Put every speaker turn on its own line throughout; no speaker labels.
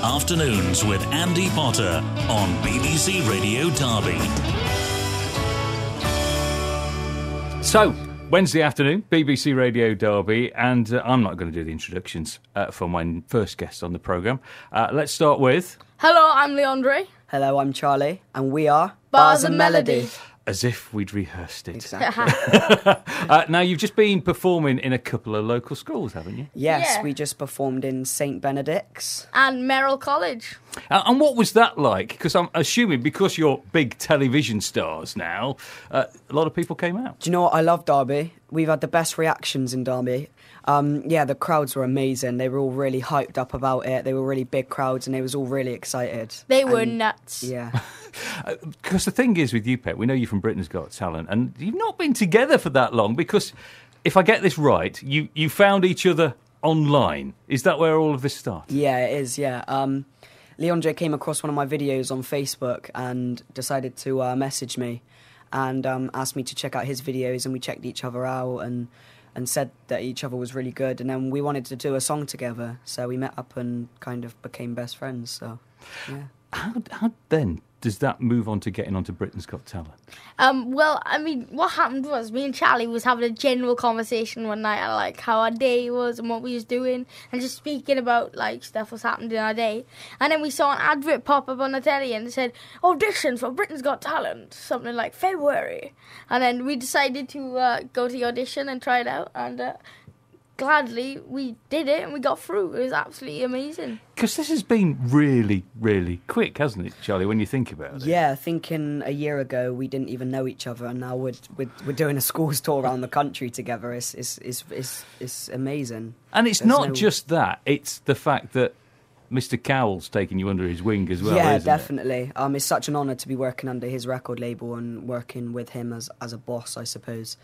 Afternoons with Andy Potter on BBC Radio Derby.
So, Wednesday afternoon, BBC Radio Derby, and I'm not going to do the introductions for my first guest on the programme. Let's start with...
Hello, I'm Leondre.
Hello, I'm Charlie, and we are...
Bars and Melody.
As if we'd rehearsed it.
Exactly.
Now, you've just been performing in a couple of local schools, haven't you?
Yes,
Yeah.
we just performed in St Benedict's.
And Merrill College.
And what was that like? Because I'm assuming, because you're big television stars now, a lot of people came out.
Do you know what? I love Derby. We've had the best reactions in Derby. The crowds were amazing. They were all really hyped up about it. They were really big crowds, and they was all really excited.
They were nuts.
Yeah.
Because the thing is with you, Pet, we know you from Britain's Got Talent, and you've not been together for that long, because if I get this right, you found each other online. Is that where all of this started?
Yeah, it is, yeah. Leondre came across one of my videos on Facebook and decided to message me and asked me to check out his videos, and we checked each other out and said that each other was really good, and then we wanted to do a song together, so we met up and kind of became best friends, so, yeah.
How then does that move on to getting onto Britain's Got Talent?
What happened was me and Charlie was having a general conversation one night on, like, how our day was and what we was doing, and just speaking about, like, stuff was happening in our day. And then we saw an advert pop up on the telly and it said, audition for Britain's Got Talent, something like February. And then we decided to go to the audition and try it out, and gladly we did it and we got through. It was absolutely amazing.
Because this has been really, really quick, hasn't it, Charlie, when you think about it?
Yeah, thinking a year ago we didn't even know each other, and now we're doing a schools tour around the country together. It's amazing.
And it's not just that, it's the fact that Mr. Cowell's taking you under his wing as well,
yeah,
isn't
definitely. It's such an honour to be working under his record label and working with him as a boss, I suppose.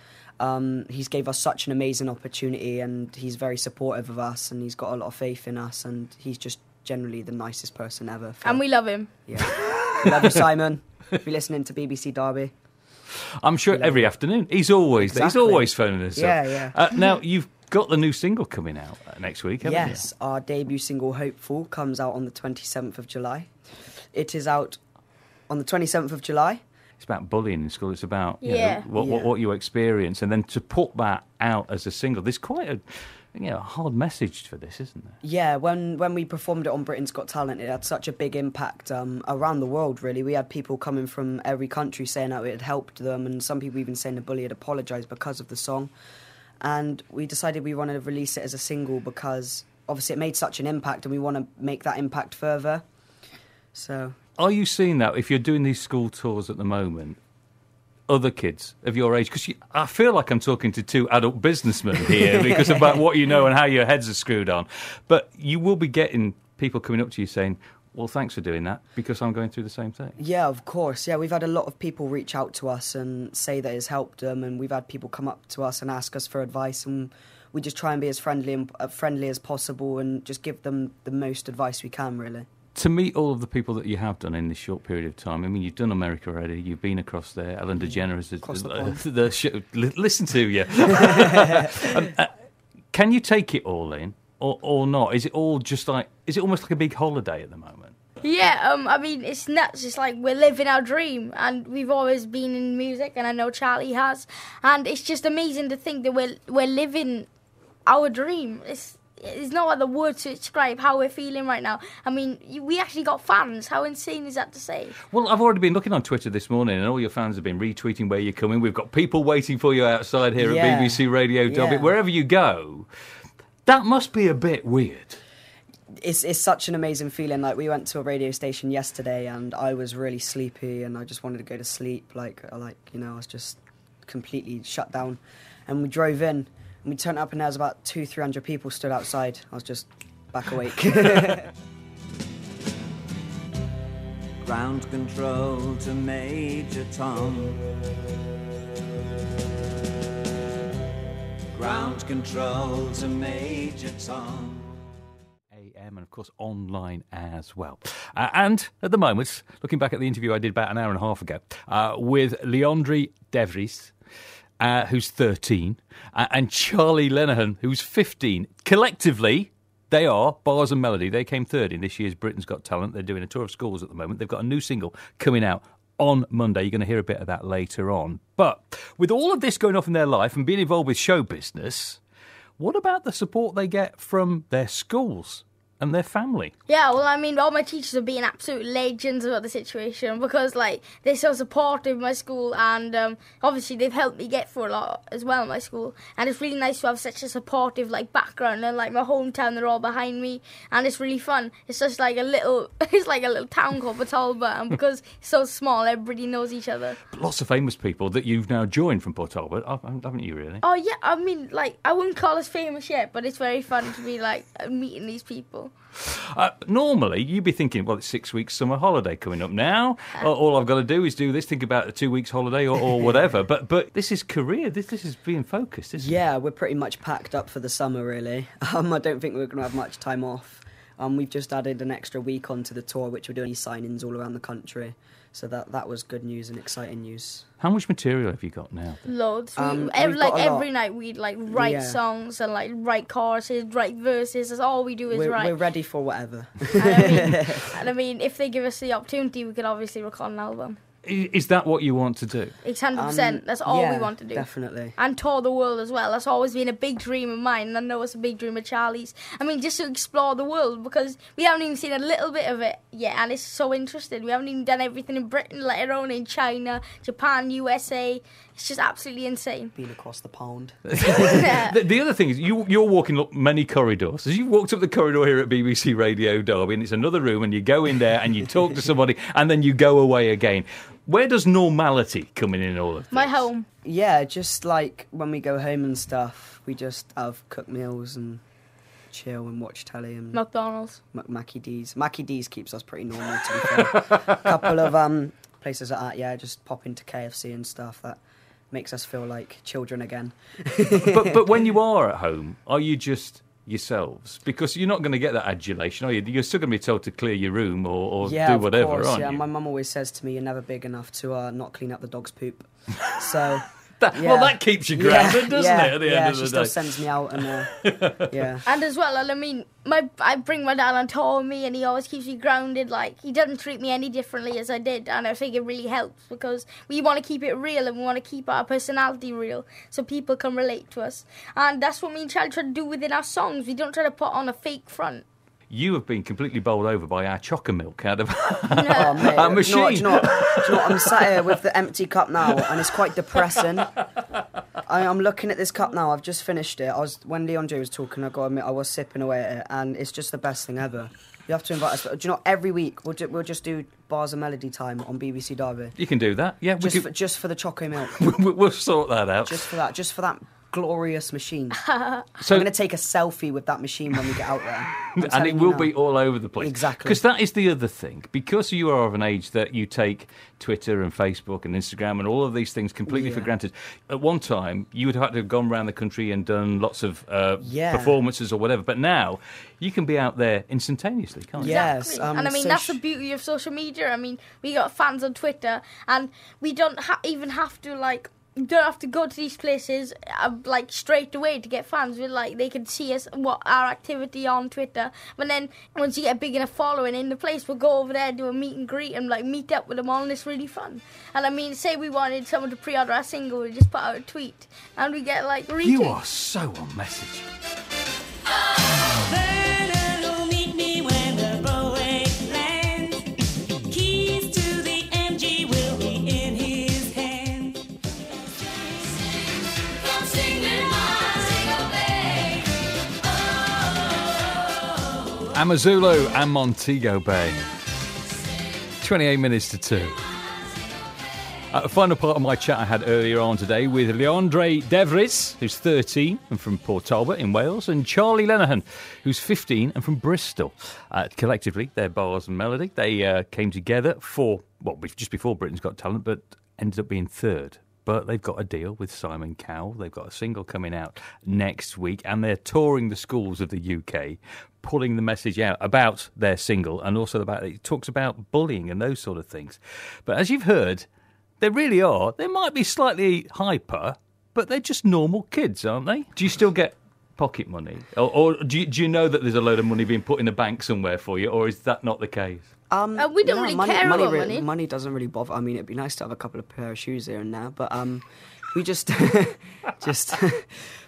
He's gave us such an amazing opportunity, and he's very supportive of us, and he's got a lot of faith in us, and he's just generally the nicest person ever.
And we love him.
Yeah. We love you, Simon. If you're listening to BBC Derby.
I'm sure every afternoon. He's always there. He's
Exactly.
always phoning us up.
Yeah.
Now, you've got the new single coming out next week, haven't you?
Yes, our debut single, Hopeful, comes out on the 27th of July. It is out on the 27th of July.
It's about bullying in school. It's about
Yeah.
what you experience. And then to put that out as a single, there's quite a hard message for this, isn't there?
Yeah, when we performed it on Britain's Got Talent, it had such a big impact around the world, really. We had people coming from every country saying that it had helped them, and some people even saying the bully had apologised because of the song. And we decided we wanted to release it as a single because, obviously, it made such an impact, and we want to make that impact further. So...
Are you seeing that, if you're doing these school tours at the moment, other kids of your age? Because I feel like I'm talking to two adult businessmen here because about what you know and how your heads are screwed on. But you will be getting people coming up to you saying, well, thanks for doing that, because I'm going through the same thing.
Yeah, of course. Yeah, we've had a lot of people reach out to us and say that it's helped them, and we've had people come up to us and ask us for advice, and we just try and be as friendly as possible and just give them the most advice we can, really.
To meet all of the people that you have done in this short period of time, I mean, you've done America already, you've been across there, Ellen DeGeneres the show, listen to you. Can you take it all in, or not? Is it all just like, is it almost like a big holiday at the moment?
Yeah, it's nuts. It's like we're living our dream, and we've always been in music, and I know Charlie has, and it's just amazing to think that we're living our dream. There's no other word to describe how we're feeling right now. I mean, we actually got fans. How insane is that to say?
Well, I've already been looking on Twitter this morning, and all your fans have been retweeting where you're coming. We've got people waiting for you outside here at BBC Radio Derby.
Yeah.
Wherever you go, that must be a bit weird.
It's such an amazing feeling. Like, we went to a radio station yesterday, and I was really sleepy, and I just wanted to go to sleep. I was just completely shut down. And we drove in. And we turned up and there was about 200-300 people stood outside. I was just back awake.
Ground control to Major Tom. Ground control to Major Tom.
AM and, of course, online as well. And at the moment, looking back at the interview I did about an hour and a half ago with Leondre Devries, who's 13, and Charlie Lenehan, who's 15. Collectively, They are Bars and Melody. They came third in this year's Britain's Got Talent. They're doing a tour of schools at the moment. They've got a new single coming out on Monday. You're going to hear a bit of that later on. But with all of this going off in their life and being involved with show business, what about the support they get from their schools and their family?
Yeah, well, I mean, all my teachers are being absolute legends about the situation because, like, they're so supportive of my school and obviously they've helped me get through a lot as well in my school. And it's really nice to have such a supportive, like, background and, like, my hometown, they're all behind me and it's really fun. It's just like it's like a little town called Port Talbot, and because it's so small, everybody knows each other.
But lots of famous people that you've now joined from Port Talbot, haven't you, really?
Oh, yeah, I mean, like, I wouldn't call us famous yet, but it's very fun to be, like, meeting these people.
Normally, you'd be thinking, well, it's 6 weeks summer holiday coming up now. All I've got to do is do this, think about a 2 weeks holiday or whatever. But this is career. This is being focused, isn't it?
Yeah, we're pretty much packed up for the summer, really. I don't think we're going to have much time off. We've just added an extra week onto the tour, which we're doing signings all around the country. So that was good news and exciting news.
How much material have you got now?
Loads. Every night we'd write songs and write choruses, write verses. That's all we do is write.
We're ready for whatever.
And I mean, if they give us the opportunity, we could obviously record an album.
Is that what you want to do?
It's 100%. That's all we want to do.
Definitely.
And tour the world as well. That's always been a big dream of mine, and I know it's a big dream of Charlie's. I mean, just to explore the world, because we haven't even seen a little bit of it yet, and it's so interesting. We haven't even done everything in Britain, let alone in China, Japan, USA. It's just absolutely insane.
Being across the pond.
The other thing is, you're walking up many corridors. As you walked up the corridor here at BBC Radio Derby, and it's another room, and you go in there and you talk to somebody, and then you go away again. Where does normality come in all of this?
My home.
Yeah, just like when we go home and stuff, we just have cooked meals and chill and watch telly and
McDonald's.
Mackie D's. Mackie D's keeps us pretty normal, to be fair. A couple of places like that, yeah, just pop into KFC and stuff. That makes us feel like children again.
but when you are at home, are you just yourselves? Because you're not going to get that adulation, are you? You're still going to be told to clear your room or do whatever,
course,
aren't you?
My mum always says to me, you're never big enough to not clean up the dog's poop. So...
Well, that keeps you grounded, doesn't it, at the end of the day?
She still sends me out and, yeah.
And as well, I mean, I bring my dad on tour with me and he always keeps me grounded. Like, he doesn't treat me any differently as I did, and I think it really helps because we want to keep it real and we want to keep our personality real so people can relate to us. And that's what me and Charlie try to do within our songs. We don't try to put on a fake front.
You have been completely bowled over by our chocolate out of
our
machine.
Do you know what? I'm sat here with the empty cup now, and it's quite depressing. I'm looking at this cup now. I've just finished it. When Leondre was talking, I got to admit, I was sipping away at it, and it's just the best thing ever. You have to invite us. Do you know? Every week we'll just do Bars and Melody time on BBC Derby.
You can do that, yeah.
Just for the choco milk.
We'll sort that out.
Just for that. Glorious machine. So I'm going to take a selfie with that machine when we get out there.
And it will be all over the place.
Exactly.
Because that is the other thing. Because you are of an age that you take Twitter and Facebook and Instagram and all of these things completely for granted. At one time, you would have had to have gone around the country and done lots of performances or whatever. But now, you can be out there instantaneously, can't you?
Yes.
Exactly. And I mean, that's the beauty of social media. I mean, we got fans on Twitter and we don't even have to, like, you don't have to go to these places straight away to get fans. They can see us, what our activity on Twitter. But then once you get a big enough following in the place, we'll go over there, do a meet and greet, and meet up with them all, and it's really fun. And I mean, say we wanted someone to pre-order our single, we just put out a tweet, and we get retweets.
You are so on message. Amazulu and Montego Bay. 28 minutes to 2. The final part of my chat I had earlier on today with Leondre Devries, who's 13 and from Port Talbot in Wales, and Charlie Lenehan, who's 15 and from Bristol. Collectively, they're Bars and Melody. They came together just before Britain's Got Talent, but ended up being third. But they've got a deal with Simon Cowell. They've got a single coming out next week, and they're touring the schools of the UK, pulling the message out about their single, and also about it talks about bullying and those sort of things. But as you've heard, they really are. They might be slightly hyper, but they're just normal kids, aren't they? Do you still get pocket money, or do you know that there's a load of money being put in the bank somewhere for you, or is that not the case?
We don't really care about money.
Money doesn't really bother. I mean, it'd be nice to have a couple of pair of shoes here and there, but we just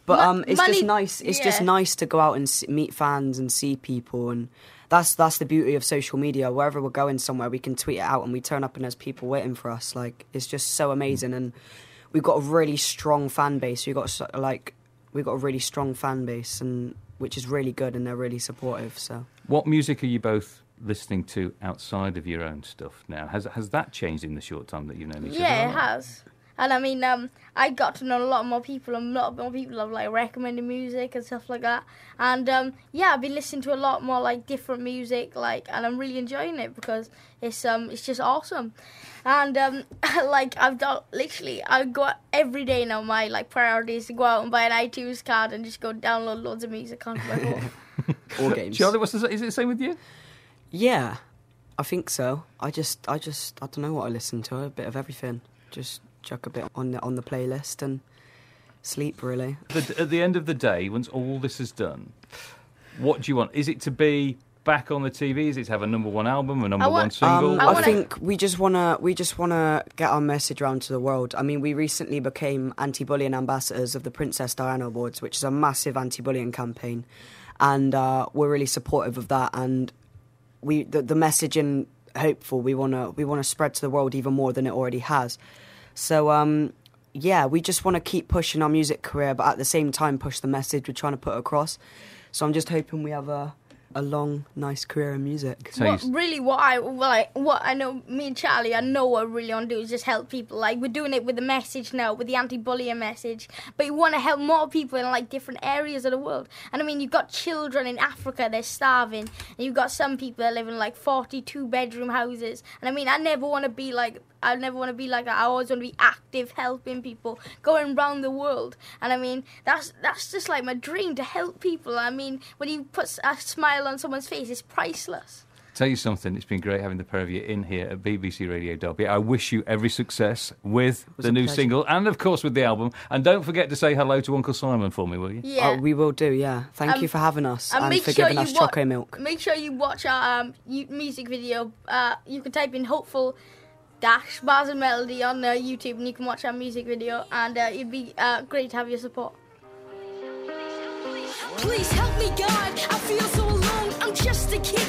but it's
money,
just nice. It's just nice to go out and meet fans and see people, and that's the beauty of social media. Wherever we're going somewhere, we can tweet it out, and we turn up and there's people waiting for us. Like, it's just so amazing, and we've got a really strong fan base. We've got a really strong fan base, and which is really good, and they're really supportive. So,
what music are you both listening to outside of your own stuff now? Has that changed in the short time that you've known each other?
Yeah, it has. And I mean, I got to know a lot more people, and a lot more people have like recommended music and stuff like that. And I've been listening to a lot more like different music, and I'm really enjoying it because it's just awesome. And I've go every day now. My like priority is to go out and buy an iTunes card and just go download loads of music onto my phone.
Or games.
Charlie, is it the same with you?
Yeah, I think so. I don't know what I listen to. A bit of everything. Just chuck a bit on the playlist and sleep, really.
At the end of the day, once all this is done, what do you want? Is it to be back on the TV? Is it to have a number one album, a number one single?
I think we just wanna get our message around to the world. I mean, we recently became anti-bullying ambassadors of the Princess Diana Awards, which is a massive anti-bullying campaign, and we're really supportive of that. And the message and hopeful we wanna spread to the world even more than it already has. So, we just want to keep pushing our music career, but at the same time push the message we're trying to put across. So I'm just hoping we have a long, nice career in music.
So
what I know, me and Charlie, I know what I really want to do is just help people. Like, we're doing it with the message now, with the anti-bullying message, but you want to help more people in like different areas of the world. And I mean, you've got children in Africa, they're starving, and you've got some people that live in like 42-bedroom houses. And I mean, I never want to be like that. I always want to be active, helping people, going around the world. And I mean, that's just like my dream, to help people. I mean, when you put a smile on someone's face, it's priceless.
Tell you something, it's been great having the pair of you in here at BBC Radio Derby. I wish you every success with the new single and, of course, with the album. And don't forget to say hello to Uncle Simon for me, will you?
Yeah.
We will do, yeah. Thank you for having us and for giving us choco milk.
Make sure you watch our music video. You can type in Hopeful Bars and Melody on YouTube, and you can watch our music video, and it'd be great to have your support.
Please help me, God, I feel so alone, I'm just a kid.